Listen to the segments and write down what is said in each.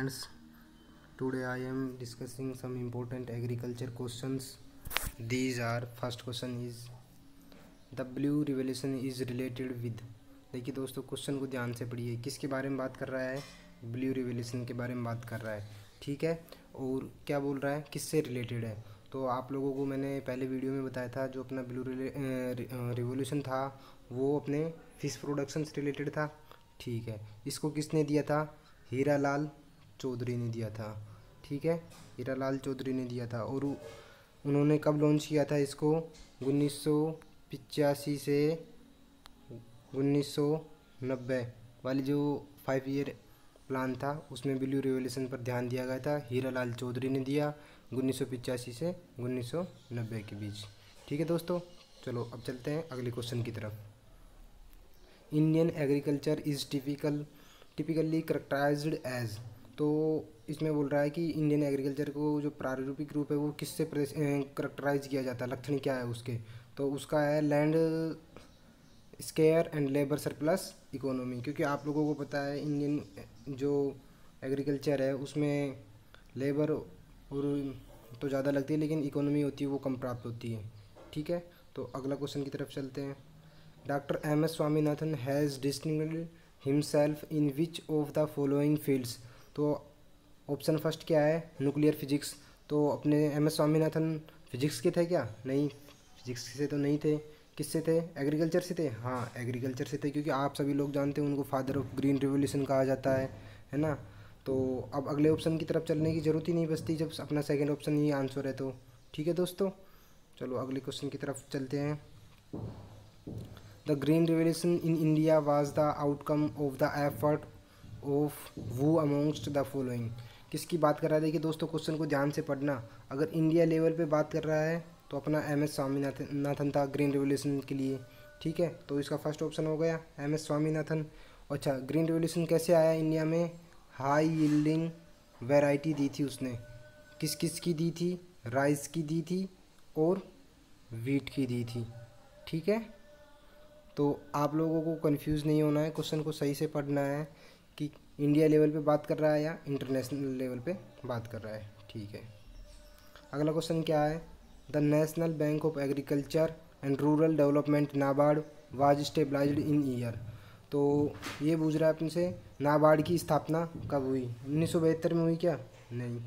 students. Today I am discussing some important agriculture questions. These are first question is the blue revolution is related with. देखिए दोस्तों, question को ध्यान से पढ़िए। किसके बारे में बात कर रहा है? ब्लू रिवोल्यूशन के बारे में बात कर रहा है। ठीक है, और क्या बोल रहा है, किससे रिलेटेड है? तो आप लोगों को मैंने पहले वीडियो में बताया था, जो अपना ब्लू रिवोल्यूशन था वो अपने फिश प्रोडक्शन से रिलेटेड था। ठीक है, इसको किसने दिया था? हीरालाल चौधरी ने दिया था। ठीक है, हीरालाल चौधरी ने दिया था। और उन्होंने कब लॉन्च किया था इसको? 1985 से 1990 वाली जो 5 ईयर प्लान था उसमें ब्लू रिवोल्यूशन पर ध्यान दिया गया था। हीरालाल चौधरी ने दिया 1985 से 1990 के बीच। ठीक है दोस्तों, चलो अब चलते हैं अगले क्वेश्चन की तरफ। Indian agriculture is typically characterised as. तो इसमें बोल रहा है कि इंडियन एग्रीकल्चर को जो प्रारूपिक रूप है वो किससे करेक्टराइज किया जाता है, लक्षण क्या है उसके? तो उसका है land square and labour surplus economy. क्योंकि आप लोगों को पता है इंडियन जो एग्रीकल्चर है उसमें लेबर और तो ज़्यादा लगती है, लेकिन इकोनॉमी होती है वो कम प्राप्त होती है। ठीक है, तो अगला क्वेश्चन की तरफ चलते हैं। Doctor M S. Swaminathan has distinguished himself in which of the following fields. तो ऑप्शन फर्स्ट क्या है? Nuclear physics. तो अपने एम.एस. स्वामीनाथन फिजिक्स के थे क्या? नहीं, फिजिक्स से तो नहीं थे। किससे थे? एग्रीकल्चर से थे। हाँ, एग्रीकल्चर से थे, क्योंकि आप सभी लोग जानते हैं उनको फादर ऑफ ग्रीन रिवोल्यूशन कहा जाता है ना। तो अब अगले ऑप्शन की तरफ चलने की ज़रूरत ही नहीं बचती जब अपना सेकंड ऑप्शन ही आंसर है तो। ठीक है दोस्तों, चलो अगले क्वेश्चन की तरफ चलते हैं। The green revolution in India was the outcome of the effort of who amongst the following. किसकी बात कर रहा है? देखिए दोस्तों, क्वेश्चन को ध्यान से पढ़ना। अगर इंडिया लेवल पे बात कर रहा है तो अपना एम.एस. स्वामीनाथन था ग्रीन रिवोल्यूशन के लिए। ठीक है, तो इसका फर्स्ट ऑप्शन हो गया एम.एस. स्वामीनाथन। अच्छा, ग्रीन रिवोल्यूशन कैसे आया इंडिया में? हाई यील्डिंग वैरायटी दी थी उसने। किस किस की दी थी? राइस की दी थी और वीट की दी थी। ठीक है, तो आप लोगों को कंफ्यूज नहीं होना है, क्वेश्चन को सही से पढ़ना है कि इंडिया लेवल पे बात कर रहा है या इंटरनेशनल लेवल पे बात कर रहा है। ठीक है, अगला क्वेश्चन क्या है? The national bank of agriculture and rural development NABARD was stabilised in year. तो ये पूछ रहा है अपन से, नाबार्ड की स्थापना कब हुई? 1972 में हुई क्या? नहीं।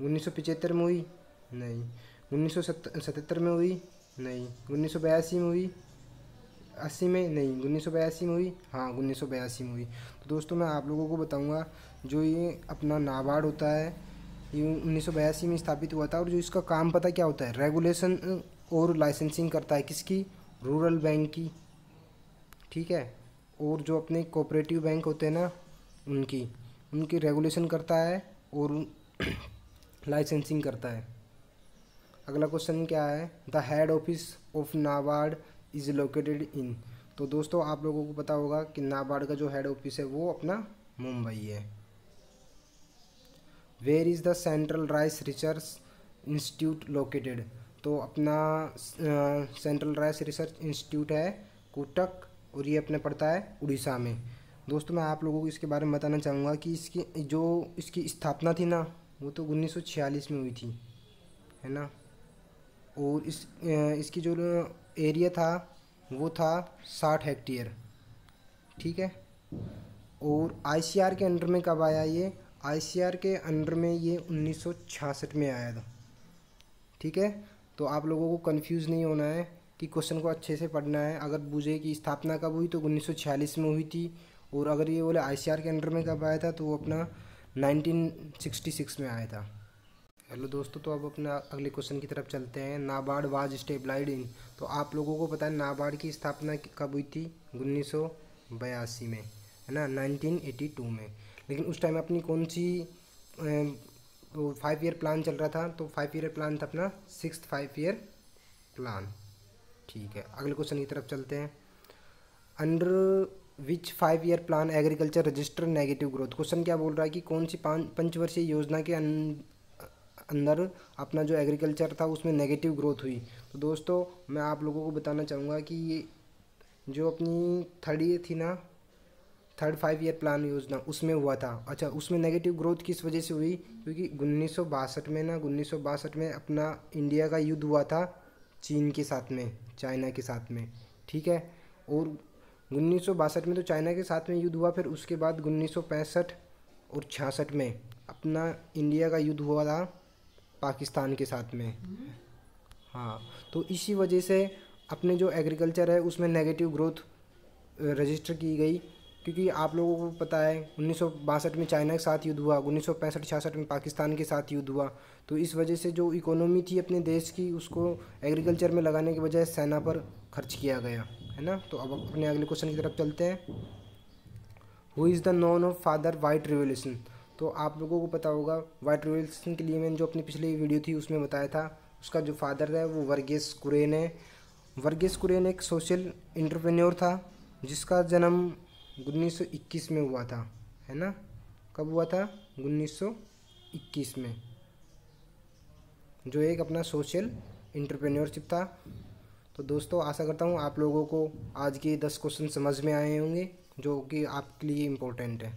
1975 में हुई? नहीं। 1977 में हुई? नहीं। 1982 में हुई? 80 में? नहीं। 1982 में हुई? हाँ, 1982 में हुई। तो दोस्तों मैं आप लोगों को बताऊंगा, जो ये अपना नाबार्ड होता है ये 1982 में स्थापित हुआ था। और जो इसका काम पता क्या होता है? रेगुलेशन और लाइसेंसिंग करता है। किसकी? रूरल बैंक की। ठीक है, और जो अपने कोऑपरेटिव बैंक होते हैं ना उनकी रेगुलेशन करता है और लाइसेंसिंग करता है। अगला क्वेश्चन क्या है? The head office of NABARD is located in. तो दोस्तों आप लोगों को पता होगा कि नाबार्ड का जो हेड ऑफिस है वो अपना मुंबई है। Where is the central rice research institute located. तो अपना सेंट्रल राइस रिसर्च इंस्टीट्यूट है कोटक, और ये अपने पड़ता है उड़ीसा में। दोस्तों मैं आप लोगों को इसके बारे में बताना चाहूँगा कि इसकी स्थापना थी ना वो तो 1946 में हुई थी, है ना। और इसकी जो एरिया था वो था 60 हेक्टेयर। ठीक है, और आईसीआर के अंडर में कब आया ये? आईसीआर के अंडर में ये 1966 में आया था। ठीक है, तो आप लोगों को कंफ्यूज नहीं होना है कि क्वेश्चन को अच्छे से पढ़ना है। अगर पूछे कि स्थापना कब हुई तो 1946 में हुई थी, और अगर ये बोले आईसीआर के अंडर में कब आया था तो वो अपना 1966 में आया था। हेलो दोस्तों, तो अब अपना अगले क्वेश्चन की तरफ चलते हैं। नाबार्ड वाज स्टेबलाइज्ड इन। तो आप लोगों को पता है नाबार्ड की स्थापना कब हुई थी? 1982 में, है ना, 1982 में। लेकिन उस टाइम अपनी कौन सी 5 ईयर प्लान चल रहा था? तो 5 ईयर प्लान था अपना 6th 5 ईयर प्लान। ठीक है, अगले क्वेश्चन की तरफ चलते हैं। Under which 5 year plan agriculture register negative growth. Question क्या बोल रहा है कि कौन सी पंचवर्षीय योजना के अंदर अपना जो एग्रीकल्चर था उसमें नेगेटिव ग्रोथ हुई। तो दोस्तों मैं आप लोगों को बताना चाहूँगा कि ये जो अपनी थर्ड 5 ईयर प्लान योजना उसमें हुआ था। अच्छा, उसमें नेगेटिव ग्रोथ किस वजह से हुई? क्योंकि 1962 में ना, 1962 में अपना इंडिया का युद्ध हुआ था चीन के साथ में, चाइना के साथ में, ठीक है। और 1962 में तो चाइना के साथ में युद्ध हुआ, फिर उसके बाद 1965 और 66 में अपना इंडिया का युद्ध हुआ था पाकिस्तान के साथ में। हाँ, तो इसी वजह से अपने जो एग्रीकल्चर है उसमें नेगेटिव ग्रोथ रजिस्टर की गई। क्योंकि आप लोगों को पता है 1962 में चाइना के साथ युद्ध हुआ, 1965-66 में पाकिस्तान के साथ युद्ध हुआ, तो इस वजह से जो इकोनॉमी थी अपने देश की उसको एग्रीकल्चर में लगाने के बजाय सेना पर खर्च किया गया, है ना। तो अब अपने अगले क्वेश्चन की तरफ चलते हैं। Who is the known of father white revolution? तो आप लोगों को पता होगा वाइट रिवोल्यूशन के लिए मैंने जो अपनी पिछली वीडियो थी उसमें बताया था, उसका जो फादर है वो वर्गीस कुरियन है। वर्गीस कुरियन एक सोशल एंटरप्रेन्योर था जिसका जन्म 1921 में हुआ था, है ना। कब हुआ था? 1921 में, जो एक अपना सोशल एंटरप्रेन्योरशिप था। तो दोस्तों आशा करता हूँ आप लोगों को आज के 10 क्वेश्चन समझ में आए होंगे जो कि आपके लिए इम्पोर्टेंट है।